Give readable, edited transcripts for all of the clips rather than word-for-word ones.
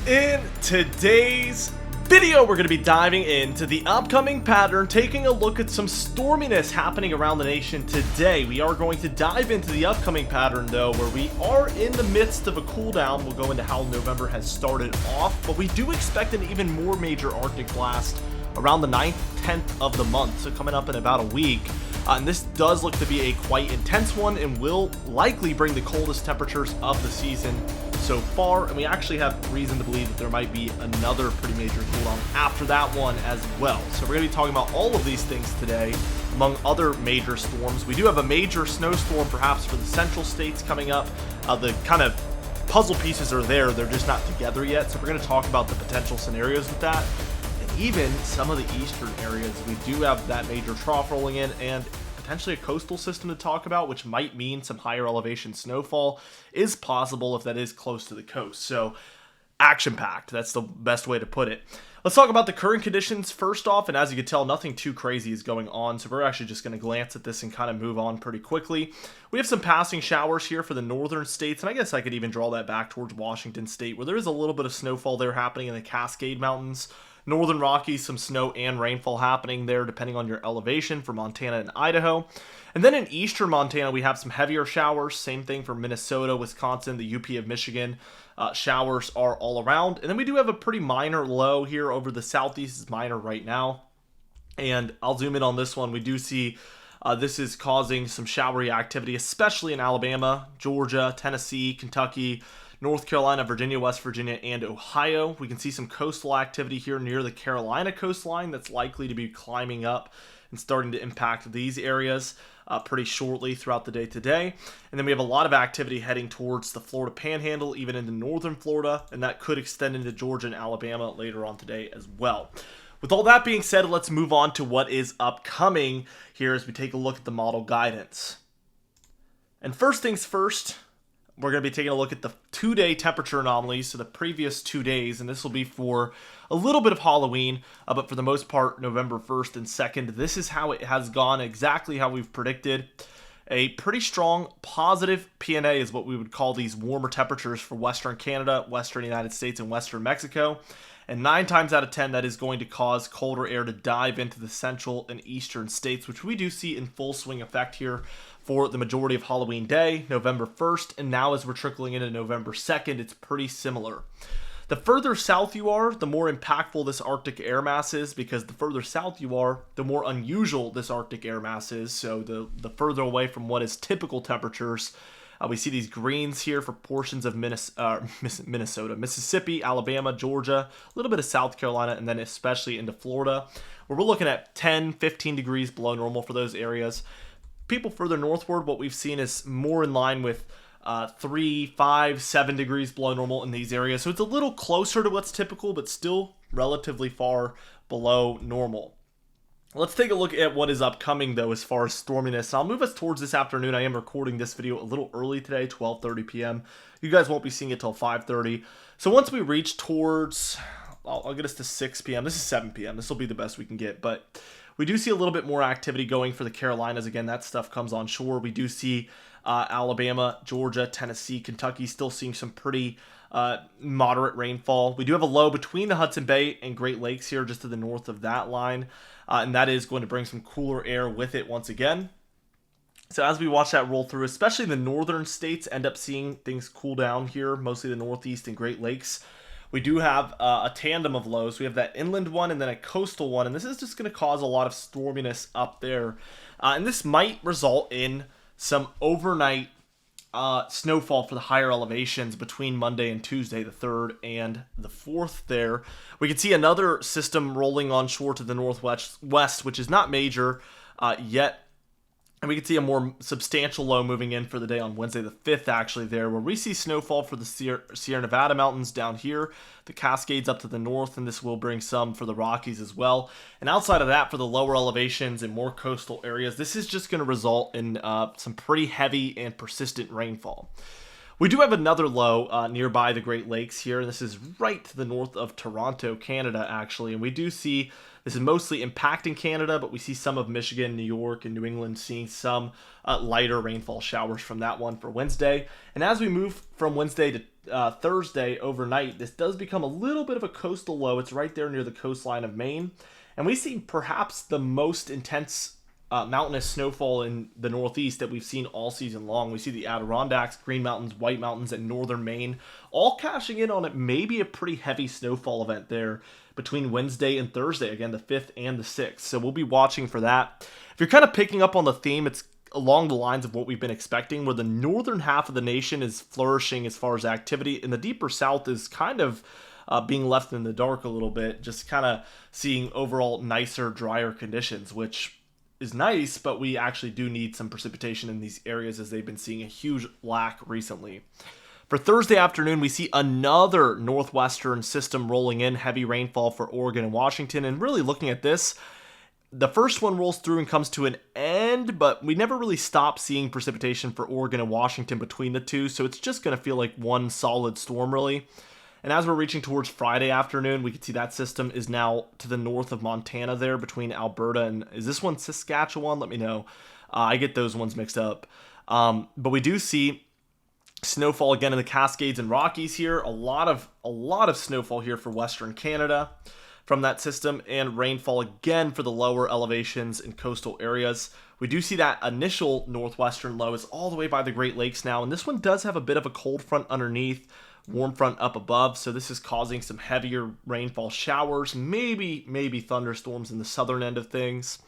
In today's video, we're going to be diving into the upcoming pattern, taking a look at some storminess happening around the nation today. We are going to dive into the upcoming pattern, though, where we are in the midst of a cool down. We'll go into how November has started off, but we do expect an even more major Arctic blast around the 9th, 10th of the month, so coming up in about a week. And this does look to be a quite intense one and will likely bring the coldest temperatures of the season so far, and we actually have reason to believe that there might be another pretty major cooldown after that one as well. So we're going to be talking about all of these things today, among other major storms. We do have a major snowstorm perhaps for the central states coming up. The kind of puzzle pieces are there, they're just not together yet, so we're going to talk about the potential scenarios with that. And even some of the eastern areas, we do have that major trough rolling in, and potentially a coastal system to talk about, which might mean some higher elevation snowfall is possible if that is close to the coast. So action-packed, that's the best way to put it. Let's talk about the current conditions first off, and as you can tell, nothing too crazy is going on, so we're actually just going to glance at this and kind of move on pretty quickly. We have some passing showers here for the northern states, and I guess I could even draw that back towards Washington State, where there is a little bit of snowfall there happening in the Cascade Mountains. Northern Rockies, some snow and rainfall happening there depending on your elevation for Montana and Idaho. And then in eastern Montana, we have some heavier showers. Same thing for Minnesota, Wisconsin, the UP of Michigan. Showers are all around. And then we do have a pretty minor low here over the southeast. It's minor right now. And I'll zoom in on this one. We do see this is causing some showery activity, especially in Alabama, Georgia, Tennessee, Kentucky, North Carolina, Virginia, West Virginia, and Ohio. We can see some coastal activity here near the Carolina coastline that's likely to be climbing up and starting to impact these areas pretty shortly throughout the day today. And then we have a lot of activity heading towards the Florida Panhandle, even into northern Florida, and that could extend into Georgia and Alabama later on today as well. With all that being said, let's move on to what is upcoming here as we take a look at the model guidance. And first things first, we're going to be taking a look at the 2-day temperature anomalies, so the previous 2 days, and this will be for a little bit of Halloween, but for the most part, November 1st and 2nd. This is how it has gone, exactly how we've predicted. A pretty strong positive PNA is what we would call these warmer temperatures for Western Canada, Western United States, and Western Mexico. And 9 times out of 10, that is going to cause colder air to dive into the central and eastern states, which we do see in full swing effect here for the majority of Halloween Day, November 1st, and now as we're trickling into November 2nd, it's pretty similar. The further south you are, the more impactful this Arctic air mass is, because the further south you are, the more unusual this Arctic air mass is, so the further away from what is typical temperatures. We see these greens here for portions of Minnesota, Mississippi, Alabama, Georgia, a little bit of South Carolina, and then especially into Florida, where we're looking at 10, 15 degrees below normal for those areas. People further northward, what we've seen is more in line with 3, 5, 7 degrees below normal in these areas. So it's a little closer to what's typical, but still relatively far below normal. Let's take a look at what is upcoming, though, as far as storminess. I'll move us towards this afternoon. I am recording this video a little early today, 12:30 p.m. You guys won't be seeing it till 5:30. So once we reach towards, I'll get us to 6 p.m. This is 7 p.m. This will be the best we can get, but we do see a little bit more activity going for the Carolinas. Again, that stuff comes on shore. We do see Alabama, Georgia, Tennessee, Kentucky still seeing some pretty moderate rainfall. We do have a low between the Hudson Bay and Great Lakes here, just to the north of that line. And that is going to bring some cooler air with it once again. So as we watch that roll through, especially the northern states end up seeing things cool down here, mostly the Northeast and Great Lakes. We do have a tandem of lows. We have that inland one and then a coastal one, and this is just going to cause a lot of storminess up there. And this might result in some overnight snowfall for the higher elevations between Monday and Tuesday, the 3rd and the 4th there. We can see another system rolling on shore to the northwest, which is not major yet. And we can see a more substantial low moving in for the day on Wednesday the 5th, actually, there, where we see snowfall for the Sierra Nevada mountains down here, the Cascades up to the north, and this will bring some for the Rockies as well. And outside of that, for the lower elevations and more coastal areas, this is just going to result in some pretty heavy and persistent rainfall. We do have another low nearby the Great Lakes here. This is right to the north of Toronto, Canada, actually. And we do see this is mostly impacting Canada, but we see some of Michigan, New York, and New England seeing some lighter rainfall showers from that one for Wednesday. And as we move from Wednesday to Thursday overnight, this does become a little bit of a coastal low. It's right there near the coastline of Maine. And we see perhaps the most intense mountainous snowfall in the Northeast that we've seen all season long. We see the Adirondacks, Green Mountains, White Mountains, and Northern Maine all cashing in on it. Maybe a pretty heavy snowfall event there between Wednesday and Thursday, again, the 5th and the 6th. So we'll be watching for that. If you're kind of picking up on the theme, it's along the lines of what we've been expecting, where the northern half of the nation is flourishing as far as activity, and the deeper south is kind of being left in the dark a little bit, just kind of seeing overall nicer, drier conditions, which is nice, but we actually do need some precipitation in these areas as they've been seeing a huge lack recently. For Thursday afternoon, we see another northwestern system rolling in, heavy rainfall for Oregon and Washington, and really looking at this, the first one rolls through and comes to an end, but we never really stop seeing precipitation for Oregon and Washington between the two, so it's just going to feel like one solid storm, really. And as we're reaching towards Friday afternoon, we can see that system is now to the north of Montana there between Alberta and, is this one Saskatchewan? Let me know. I get those ones mixed up. But we do see snowfall again in the Cascades and Rockies here. A lot of snowfall here for Western Canada from that system, and rainfall again for the lower elevations in coastal areas. We do see that initial northwestern low is all the way by the Great Lakes now, and this one does have a bit of a cold front underneath, warm front up above, so this is causing some heavier rainfall showers, maybe thunderstorms in the southern end of things,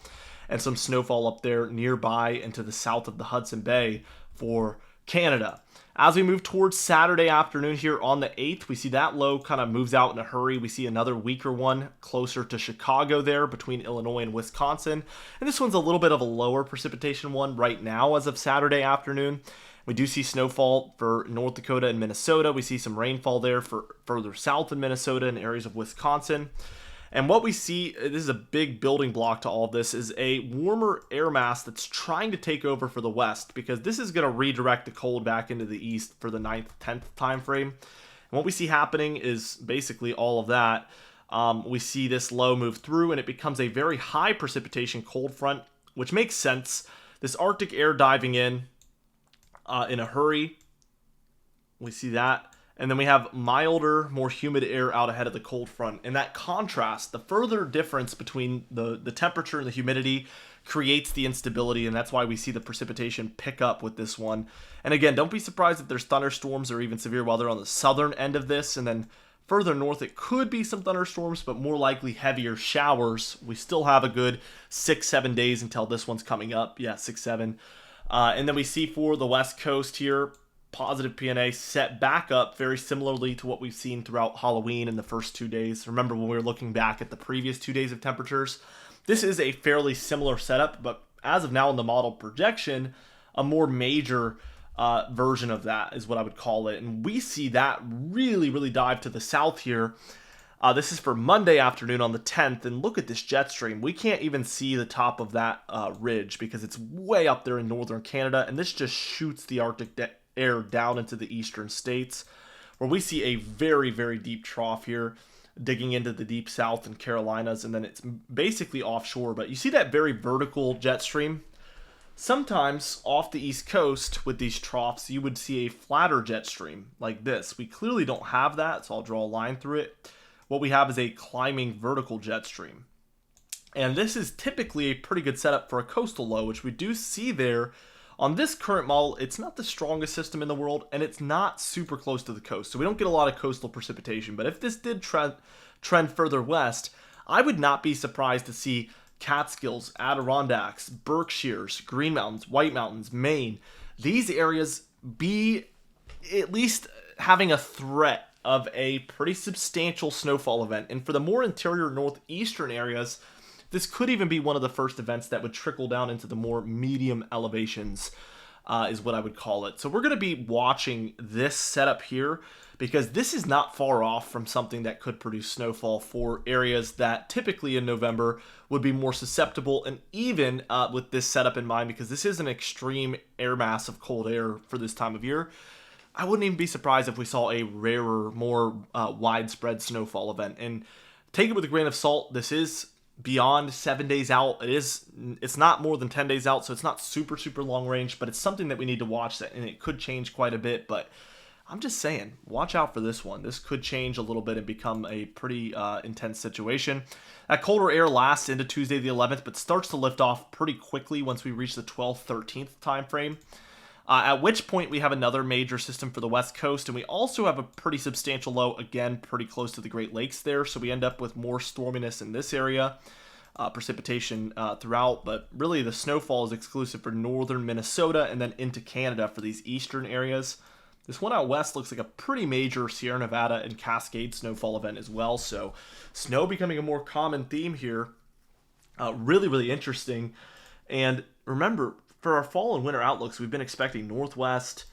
and some snowfall up there nearby and to the south of the Hudson Bay for Canada. As we move towards Saturday afternoon here on the 8th, we see that low kind of moves out in a hurry. We see another weaker one closer to Chicago there between Illinois and Wisconsin. And this one's a little bit of a lower precipitation one right now as of Saturday afternoon. We do see snowfall for North Dakota and Minnesota. We see some rainfall there for further south in Minnesota and areas of Wisconsin. And what we see, this is a big building block to all of this, is a warmer air mass that's trying to take over for the west, because this is going to redirect the cold back into the east for the 9th, 10th time frame. And what we see happening is basically all of that. We see this low move through, and it becomes a very high precipitation cold front, which makes sense. This Arctic air diving in a hurry. We see that. And then we have milder, more humid air out ahead of the cold front. And that contrast, the further difference between the temperature and the humidity creates the instability, and that's why we see the precipitation pick up with this one. And again, don't be surprised if there's thunderstorms or even severe weather on the southern end of this. And then further north, it could be some thunderstorms, but more likely heavier showers. We still have a good 6-7 days until this one's coming up. Yeah, 6-7. And then we see for the west coast here, positive PNA set back up very similarly to what we've seen throughout Halloween in the first 2 days. Remember when we were looking back at the previous 2 days of temperatures? This is a fairly similar setup, but as of now in the model projection, a more major version of that is what I would call it. And we see that really dive to the south here. This is for Monday afternoon on the 10th, and look at this jet stream. We can't even see the top of that ridge because it's way up there in northern Canada, and this just shoots the Arctic air down into the eastern states, where we see a very deep trough here digging into the deep south and Carolinas, and then it's basically offshore. But you see that very vertical jet stream. Sometimes off the east coast with these troughs you would see a flatter jet stream like this. We clearly don't have that, so I'll draw a line through it. What we have is a climbing vertical jet stream, and this is typically a pretty good setup for a coastal low, which we do see there. On this current model, it's not the strongest system in the world, and it's not super close to the coast, so we don't get a lot of coastal precipitation. But if this did trend further west, I would not be surprised to see Catskills, Adirondacks, Berkshires, Green Mountains, White Mountains, Maine, these areas be at least having a threat of a pretty substantial snowfall event. And for the more interior northeastern areas, this could even be one of the first events that would trickle down into the more medium elevations, is what I would call it. So we're going to be watching this setup here, because this is not far off from something that could produce snowfall for areas that typically in November would be more susceptible. And even with this setup in mind, because this is an extreme air mass of cold air for this time of year, I wouldn't even be surprised if we saw a rarer, more widespread snowfall event. And take it with a grain of salt. This is beyond 7 days out. It's not more than 10 days out, so it's not super long range, but it's something that we need to watch, and it could change quite a bit. But I'm just saying, watch out for this one. This could change a little bit and become a pretty intense situation. That colder air lasts into Tuesday the 11th, but starts to lift off pretty quickly once we reach the 12th, 13th time frame. At which point we have another major system for the West Coast, and we also have a pretty substantial low, again, pretty close to the Great Lakes there, so we end up with more storminess in this area, precipitation throughout, but really the snowfall is exclusive for northern Minnesota and then into Canada for these eastern areas. This one out west looks like a pretty major Sierra Nevada and Cascade snowfall event as well, so snow becoming a more common theme here. Really, really interesting. And remember, for our fall and winter outlooks, we've been expecting Northwest,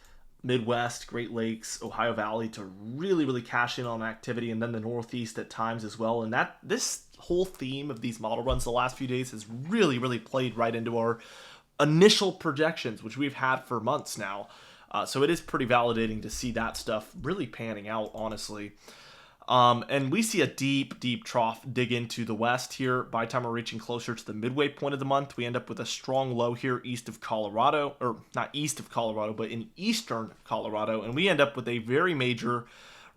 Midwest, Great Lakes, Ohio Valley to really, really cash in on activity, and then the Northeast at times as well. And this whole theme of these model runs the last few days has really, really played right into our initial projections, which we've had for months now. So it is pretty validating to see that stuff really panning out, honestly. And we see a deep, deep trough dig into the west here. By the time we're reaching closer to the midway point of the month, we end up with a strong low here east of Colorado, or not east of Colorado, but in eastern Colorado. And we end up with a very major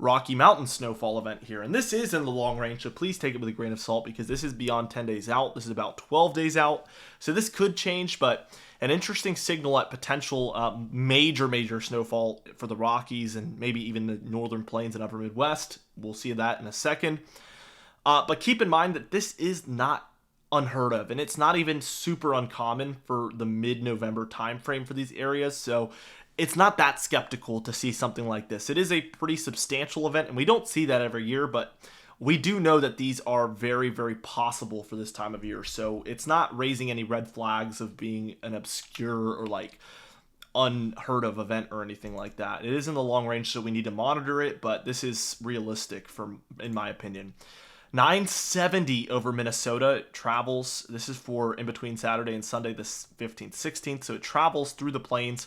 Rocky Mountain snowfall event here. And this is in the long range, so please take it with a grain of salt because this is beyond 10 days out. This is about 12 days out. So this could change, but an interesting signal at potential major snowfall for the Rockies and maybe even the northern plains and upper Midwest. We'll see that in a second. But keep in mind that this is not unheard of, and it's not even super uncommon for the mid-November timeframe for these areas. So it's not that skeptical to see something like this. It is a pretty substantial event, and we don't see that every year, but we do know that these are very, very possible for this time of year. So it's not raising any red flags of being an obscure or like unheard of event or anything like that. It is in the long range, so we need to monitor it, but this is realistic in my opinion. 970 over Minnesota. It travels. This is for in between Saturday and Sunday, the 15th, 16th. So it travels through the plains,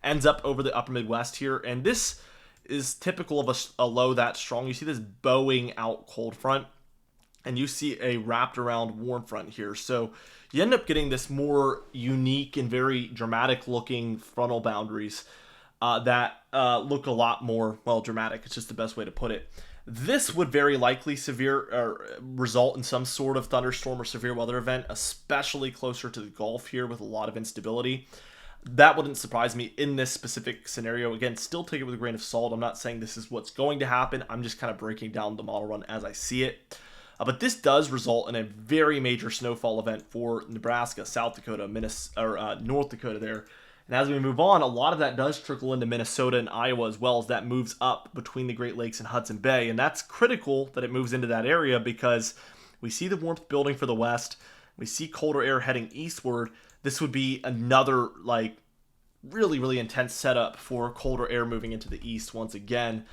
ends up over the upper Midwest here, and this is typical of a low that strong. You see this bowing out cold front, and you see a wrapped around warm front here. So you end up getting this more unique and very dramatic looking frontal boundaries that look a lot more, well, dramatic. It's just the best way to put it. This would very likely result in some sort of thunderstorm or severe weather event, especially closer to the Gulf here with a lot of instability. That wouldn't surprise me in this specific scenario. Again, still take it with a grain of salt. I'm not saying this is what's going to happen. I'm just kind of breaking down the model run as I see it. But this does result in a very major snowfall event for Nebraska, South Dakota, North Dakota there. And as we move on, a lot of that does trickle into Minnesota and Iowa as well, as that moves up between the Great Lakes and Hudson Bay. And that's critical that it moves into that area because we see the warmth building for the west. We see colder air heading eastward. This would be another really, really intense setup for colder air moving into the east once again.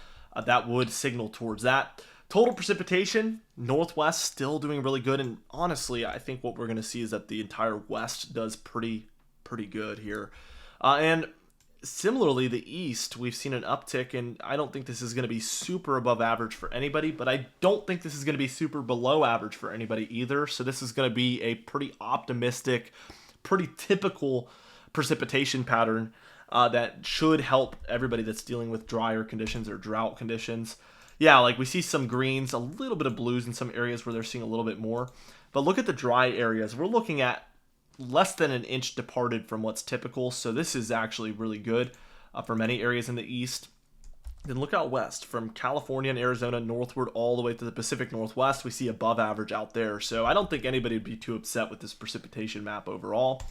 That would signal towards that. Total precipitation, Northwest still doing really good. And honestly, I think what we're going to see is that the entire West does pretty good here. And similarly, the East, we've seen an uptick, and I don't think this is going to be super above average for anybody, but I don't think this is going to be super below average for anybody either. So this is going to be a pretty optimistic, pretty typical precipitation pattern that should help everybody that's dealing with drier conditions or drought conditions. Yeah, like we see some greens, a little bit of blues in some areas where they're seeing a little bit more. But look at the dry areas. We're looking at less than an inch departed from what's typical. So this is actually really good for many areas in the east. Then look out west from California and Arizona northward all the way to the Pacific Northwest. We see above average out there. So I don't think anybody would be too upset with this precipitation map overall.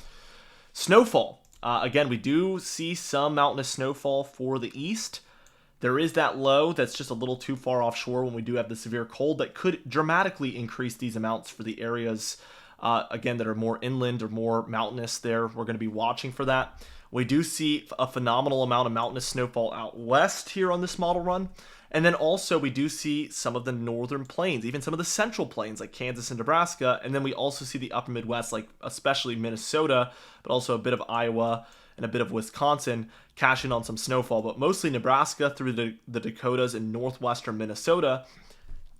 Snowfall. Again, we do see some mountainous snowfall for the east. There is that low that's just a little too far offshore when we do have the severe cold that could dramatically increase these amounts for the areas, again, that are more inland or more mountainous there. We're going to be watching for that. We do see a phenomenal amount of mountainous snowfall out west here on this model run. And then also we do see some of the northern plains, even some of the central plains like Kansas and Nebraska. And then we also see the upper Midwest, like especially Minnesota, but also a bit of Iowa and a bit of Wisconsin cash in on some snowfall, but mostly Nebraska through the Dakotas and northwestern Minnesota.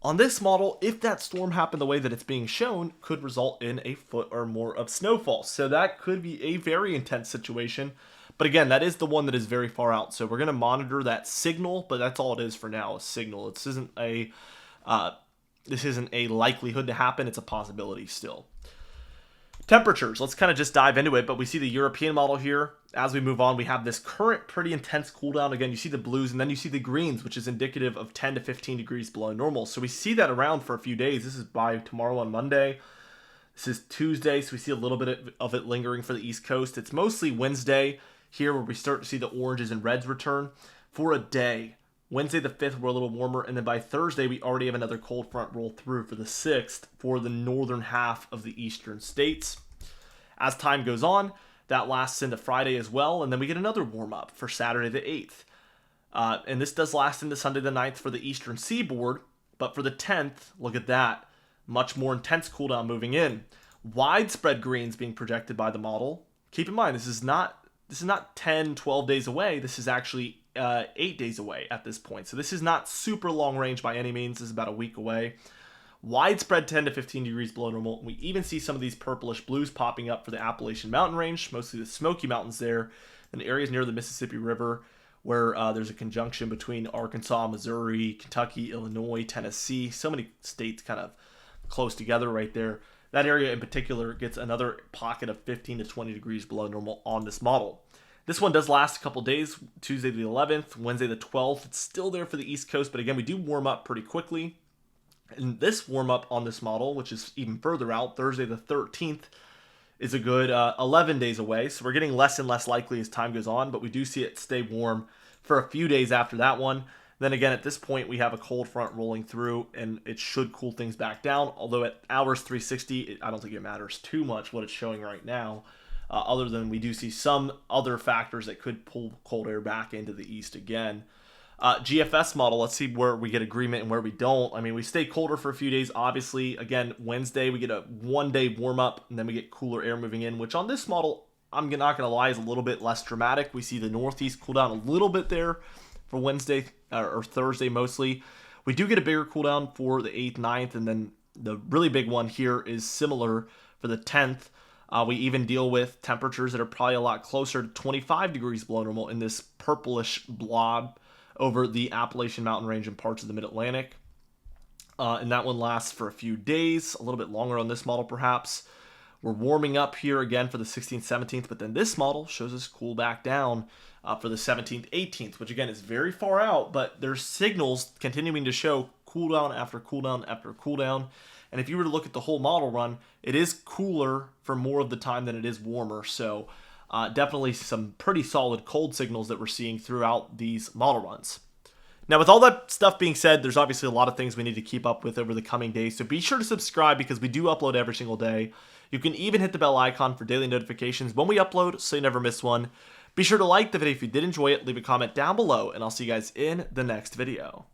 On this model, if that storm happened the way that it's being shown, could result in a foot or more of snowfall. So that could be a very intense situation. But again, that is the one that is very far out. So we're going to monitor that signal, but that's all it is for now, a signal. This isn't a likelihood to happen. It's a possibility still. Temperatures, let's kind of just dive into it, but we see the European model here. As we move on, we have this current pretty intense cool down. Again, you see the blues and then you see the greens, which is indicative of 10 to 15 degrees below normal. So we see that around for a few days. This is by tomorrow on Monday. This is Tuesday, so we see a little bit of it lingering for the East Coast. It's mostly Wednesday here where we start to see the oranges and reds return for a day. Wednesday the 5th, we're a little warmer, and then by Thursday, we already have another cold front roll through for the 6th for the northern half of the eastern states. As time goes on, that lasts into Friday as well, and then we get another warm-up for Saturday the 8th. And this does last into Sunday the 9th for the eastern seaboard, but for the 10th, look at that, much more intense cool down moving in. Widespread greens being projected by the model. Keep in mind, this is not 10, 12 days away. This is actually 8 days away at this point. So this is not super long range by any means. This is about a week away. Widespread 10 to 15 degrees below normal. We even see some of these purplish blues popping up for the Appalachian Mountain Range, mostly the Smoky Mountains there, and areas near the Mississippi River where there's a conjunction between Arkansas, Missouri, Kentucky, Illinois, Tennessee. So many states kind of close together right there. That area in particular gets another pocket of 15 to 20 degrees below normal on this model. This one does last a couple days, Tuesday the 11th, Wednesday the 12th. It's still there for the East Coast, but again, we do warm up pretty quickly. And this warm up on this model, which is even further out, Thursday the 13th, is a good 11 days away. So we're getting less and less likely as time goes on, but we do see it stay warm for a few days after that one. Then again, at this point, we have a cold front rolling through, and it should cool things back down. Although at hours 360, I don't think it matters too much what it's showing right now. Other than we do see some other factors that could pull cold air back into the east again. GFS model, let's see where we get agreement and where we don't. I mean, we stay colder for a few days, obviously. Again, Wednesday, we get a one-day warm-up, and then we get cooler air moving in, which on this model, I'm not going to lie, is a little bit less dramatic. We see the northeast cool down a little bit there for Wednesday, or Thursday mostly. We do get a bigger cool down for the 8th, 9th, and then the really big one here is similar for the 10th. We even deal with temperatures that are probably a lot closer to 25 degrees below normal in this purplish blob over the Appalachian Mountain Range and parts of the Mid-Atlantic. And that one lasts for a few days, a little bit longer on this model perhaps. We're warming up here again for the 16th, 17th, but then this model shows us cool back down for the 17th, 18th, which again is very far out, but there's signals continuing to show cool down after cool down after cool down. And if you were to look at the whole model run, it is cooler for more of the time than it is warmer. So definitely some pretty solid cold signals that we're seeing throughout these model runs. Now, with all that stuff being said, there's obviously a lot of things we need to keep up with over the coming days. So be sure to subscribe because we do upload every single day. You can even hit the bell icon for daily notifications when we upload so you never miss one. Be sure to like the video if you did enjoy it, leave a comment down below, and I'll see you guys in the next video.